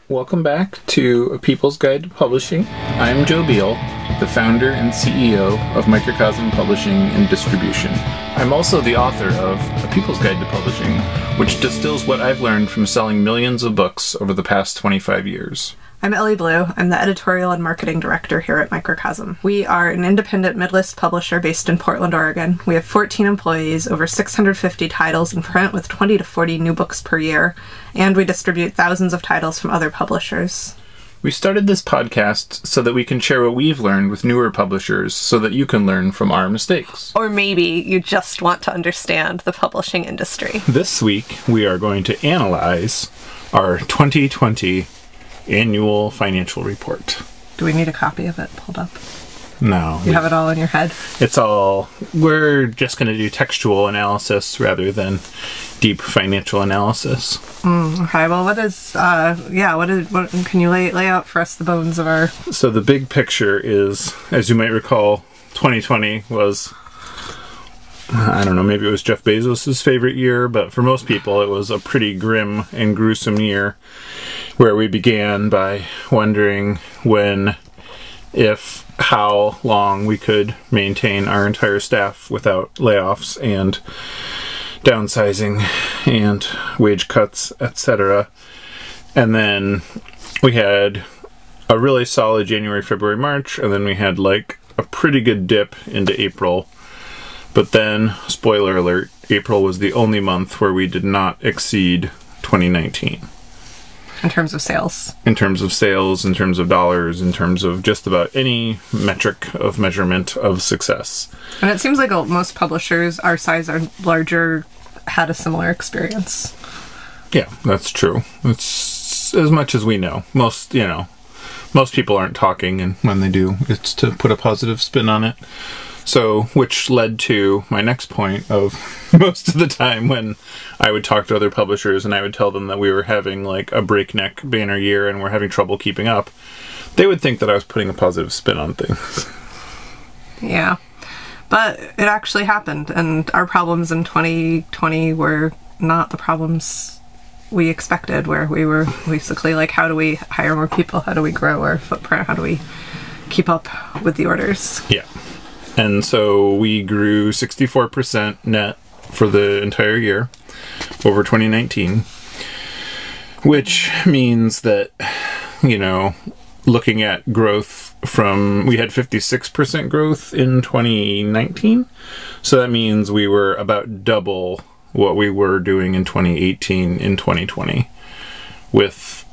Welcome back to A People's Guide to Publishing. I'm Joe Beal, the founder and CEO of Microcosm Publishing and Distribution. I'm also the author of A People's Guide to Publishing, which distills what I've learned from selling millions of books over the past 25 years. I'm Ellie Blue. I'm the editorial and marketing director here at Microcosm. We are an independent mid-list publisher based in Portland, Oregon. We have 14 employees, over 650 titles in print with 20 to 40 new books per year, and we distribute thousands of titles from other publishers. We started this podcast so that we can share what we've learned with newer publishers so that you can learn from our mistakes. Or maybe you just want to understand the publishing industry. This week, we are going to analyze our 2020 annual financial report. Do we need a copy of it pulled up? No. You have it all in your head? We're just going to do textual analysis rather than deep financial analysis. Okay, well, what can you lay out for us the bones of our... So the big picture is, as you might recall, 2020 was, I don't know, maybe it was Jeff Bezos' favorite year, but for most people it was a pretty grim and gruesome year where we began by wondering when, if, how long we could maintain our entire staff without layoffs and downsizing and wage cuts, etc. And then we had a really solid January, February, March, and then we had like a pretty good dip into April. But then, spoiler alert, April was the only month where we did not exceed 2019. In terms of sales? In terms of sales, in terms of dollars, in terms of just about any metric of measurement of success. And it seems like most publishers our size or larger had a similar experience. Yeah, that's true. It's as much as we know. Most people aren't talking, and when they do, it's to put a positive spin on it. So, which led to my next point of most of the time when I would talk to other publishers and I would tell them that we were having like a breakneck banner year and we're having trouble keeping up, they would think that I was putting a positive spin on things. Yeah, but it actually happened, and our problems in 2020 were not the problems we expected, where we were basically like, how do we hire more people? How do we grow our footprint? How do we keep up with the orders? Yeah. And so we grew 64% net for the entire year over 2019, which means that, looking at growth we had 56% growth in 2019. So that means we were about double what we were doing in 2018 in 2020 with,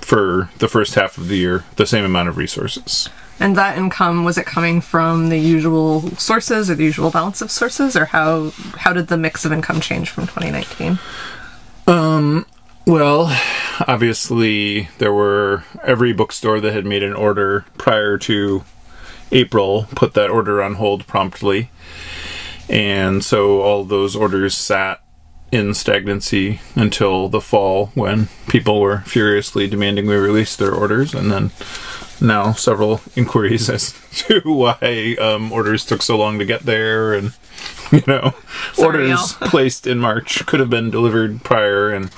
for the first half of the year, the same amount of resources. And that income, was it coming from the usual sources or the usual balance of sources, or how did the mix of income change from 2019? Well, obviously every bookstore that had made an order prior to April put that order on hold promptly. And so all those orders sat in stagnancy until the fall, when people were furiously demanding we release their orders, and then now several inquiries as to why orders took so long to get there, and orders placed in March could have been delivered prior and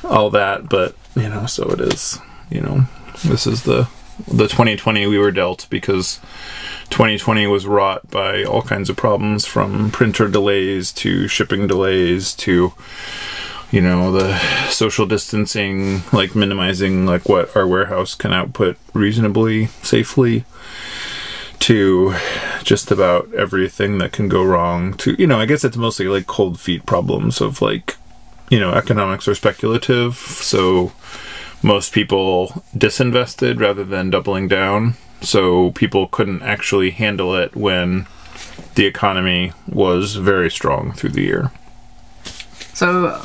all that, but so it is. This is the 2020 we were dealt, because 2020 was wrought by all kinds of problems, from printer delays to shipping delays to the social distancing, like minimizing like what our warehouse can output reasonably safely, to just about everything that can go wrong, to I guess it's mostly like cold feet problems of like economics are speculative, so most people disinvested rather than doubling down, so people couldn't actually handle it when the economy was very strong through the year. So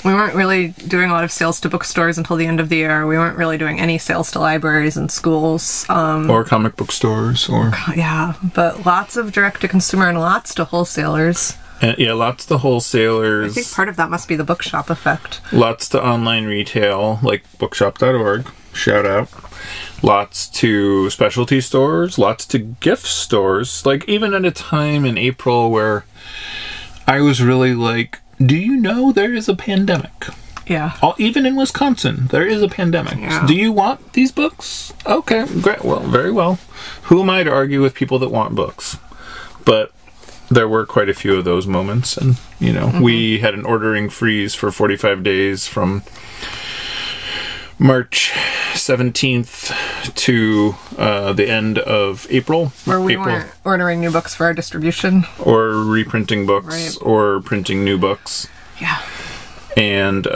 we weren't really doing a lot of sales to bookstores until the end of the year. We weren't really doing any sales to libraries and schools. Or comic book stores. Yeah, but lots of direct-to-consumer and lots to wholesalers. Lots to wholesalers. I think part of that must be the bookshop effect. Lots to online retail, like bookshop.org. Shout out. Lots to specialty stores. Lots to gift stores. Like, even at a time in April where I was really like, do you know there is a pandemic? Yeah. Even in Wisconsin, there is a pandemic. Yeah. Do you want these books? Okay, great. Well, very well. Who am I to argue with people that want books? But there were quite a few of those moments, and we had an ordering freeze for 45 days from March 17th to the end of April. Where we weren't ordering new books for our distribution. Or reprinting books, right. or printing new books. Yeah. And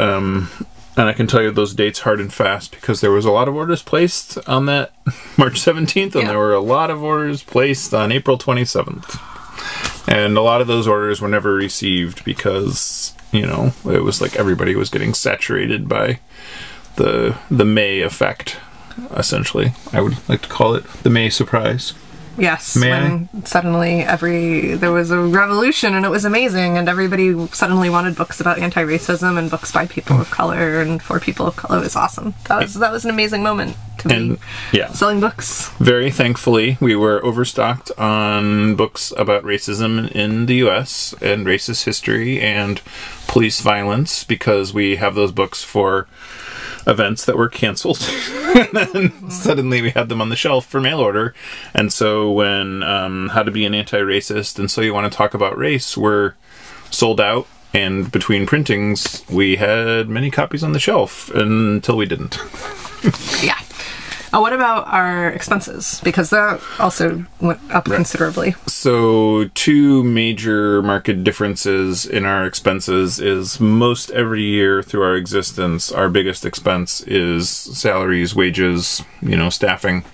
I can tell you those dates hard and fast because there was a lot of orders placed on that March 17th, and there were a lot of orders placed on April 27th. And a lot of those orders were never received because, it was like everybody was getting saturated by the May effect, essentially. I would like to call it the May surprise. Yes, May when suddenly there was a revolution and it was amazing, and everybody suddenly wanted books about anti-racism and books by people of color and for people of color. It was awesome. That was an amazing moment to be selling books. Very thankfully, we were overstocked on books about racism in the U.S. and racist history and police violence because we have those books for events that were canceled. And then suddenly we had them on the shelf for mail order. And so when How to Be an Anti-Racist and So You Want to Talk About Race were sold out, and between printings we had many copies on the shelf until we didn't. Yeah. What about our expenses? Because that also went up considerably. So, two major market differences in our expenses is most every year through our existence, our biggest expense is salaries, wages, staffing.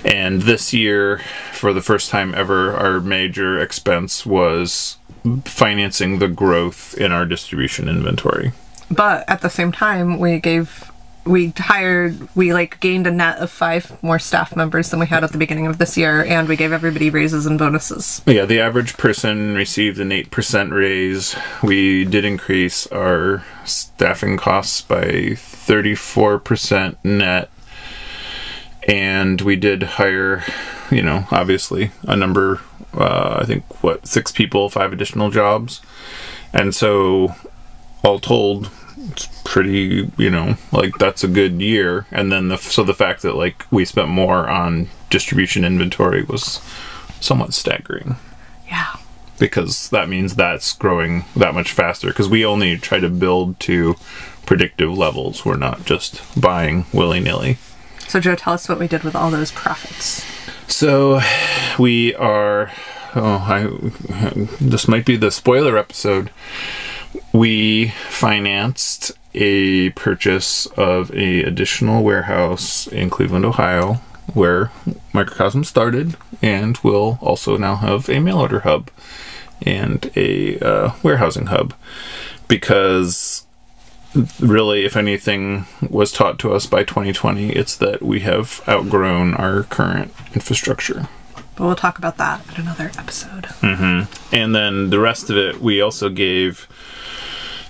And this year, for the first time ever, our major expense was financing the growth in our distribution inventory. But at the same time, we gained a net of 5 more staff members than we had at the beginning of this year, and we gave everybody raises and bonuses. Yeah, the average person received an 8% raise. We did increase our staffing costs by 34% net, and we did hire, obviously a number, I think, 6 people, 5 additional jobs. And so, all told, it's pretty, that's a good year. And then the fact that we spent more on distribution inventory was somewhat staggering. Yeah. Because that means that's growing that much faster. Because we only try to build to predictive levels. We're not just buying willy-nilly. So Joe, tell us what we did with all those profits. So we are, this might be the spoiler episode. We financed a purchase of an additional warehouse in Cleveland, Ohio, where Microcosm started, and will also now have a mail order hub and a warehousing hub. Because really, if anything was taught to us by 2020, it's that we have outgrown our current infrastructure. But we'll talk about that in another episode. Mm-hmm. And then the rest of it, we also gave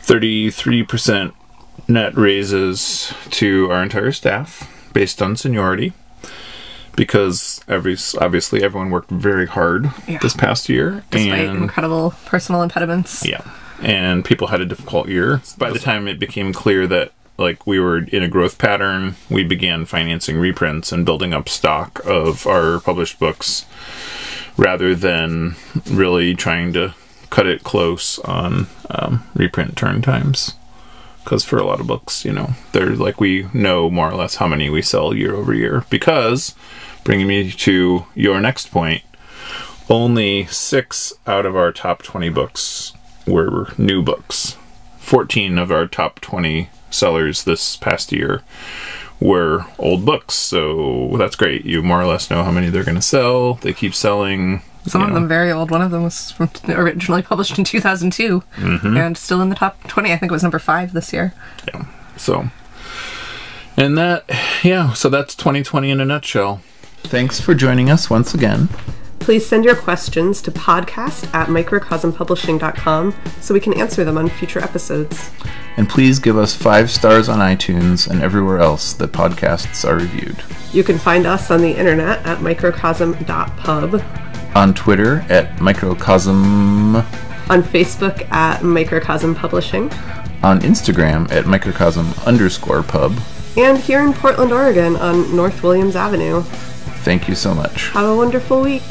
33% net raises to our entire staff based on seniority, because obviously everyone worked very hard this past year. Despite incredible personal impediments. Yeah. And people had a difficult year. By the time it became clear that we were in a growth pattern, we began financing reprints and building up stock of our published books rather than really trying to cut it close on reprint turn times. Because for a lot of books, they're we know more or less how many we sell year over year. Because, bringing me to your next point, only 6 out of our top 20 books were new books. 14 of our top 20 sellers this past year were old books, so that's great. You more or less know how many they're going to sell. They keep selling. Some of them very old. One of them was originally published in 2002 and still in the top 20. I think it was number 5 this year. Yeah. So that's 2020 in a nutshell. Thanks for joining us once again. Please send your questions to podcast@microcosmpublishing.com so we can answer them on future episodes. And please give us 5 stars on iTunes and everywhere else that podcasts are reviewed. You can find us on the internet at microcosm.pub. On Twitter at Microcosm. On Facebook at Microcosm Publishing. on Instagram at microcosm_pub. And here in Portland, Oregon on North Williams Avenue. Thank you so much. Have a wonderful week.